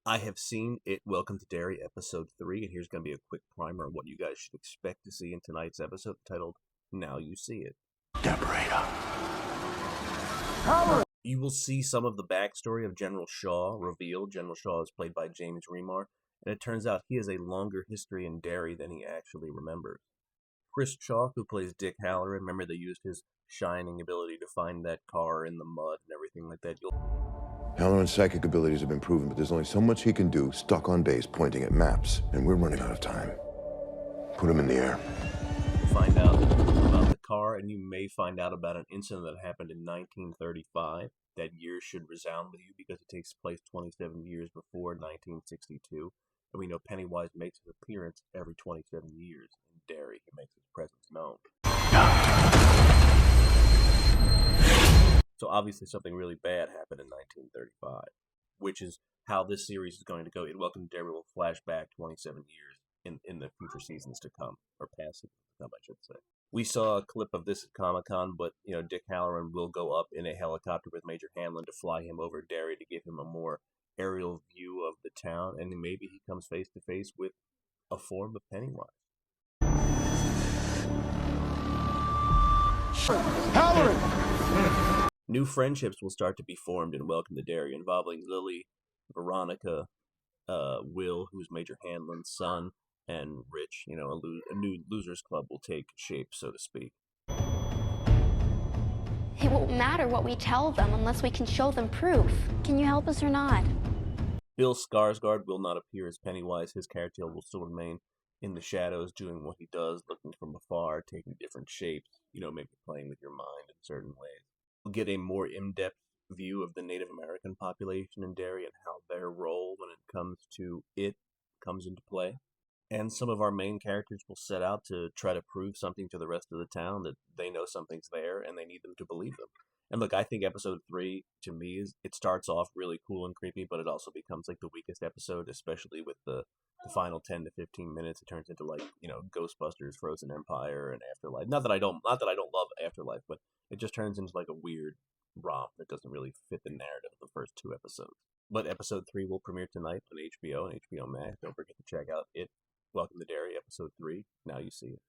I have seen it. Welcome to Derry, episode 3, and here's going to be a quick primer on what you guys should expect to see in tonight's episode titled Now You See It. Decorator. You will see some of the backstory of General Shaw revealed. General Shaw is played by James Remar, and it turns out he has a longer history in Derry than he actually remembers. Chris Chalk, who plays Dick Halloran, remember they used his shining ability to find that car in the mud and everything like that. Halloran's psychic abilities have been proven, but there's only so much he can do stuck on base pointing at maps, and we're running out of time. Put him in the air. You'll find out about the car, and you may find out about an incident that happened in 1935. That year should resound with you because it takes place 27 years before 1962. And we know Pennywise makes his appearance every 27 years in Derry. He makes his presence known. So obviously something really bad happened in 1935, which is how this series is going to go. Welcome to Derry will flash back 27 years in the future seasons to come, or past seasons to come, I should say. We saw a clip of this at Comic-Con, but Dick Halloran will go up in a helicopter with Major Hanlon to fly him over Derry to give him a more aerial view of the town, and maybe he comes face to face with a form of Pennywise. Halloran! New friendships will start to be formed in Welcome to Derry, involving Lily, Veronica, Will, who's Major Hanlon's son, and Rich. A new losers club will take shape, so to speak. It won't matter what we tell them unless we can show them proof. Can you help us or not? Bill Skarsgård will not appear as Pennywise. His character will still remain in the shadows, doing what he does, looking from afar, taking different shapes, maybe playing with your mind in certain ways. We'll get a more in-depth view of the Native American population in Derry and how their role when it comes to it comes into play. And some of our main characters will set out to try to prove something to the rest of the town, that they know something's there and they need them to believe them. And look, I think episode 3, to me, it starts off really cool and creepy, but it also becomes like the weakest episode, especially with the final 10 to 15 minutes. It turns into Ghostbusters, Frozen Empire, and Afterlife. Not that I don't love Afterlife, but it just turns into like a weird romp that doesn't really fit the narrative of the first 2 episodes. But episode 3 will premiere tonight on HBO and HBO Max. Don't forget to check out it. Welcome to Derry, episode 3. Now you see it.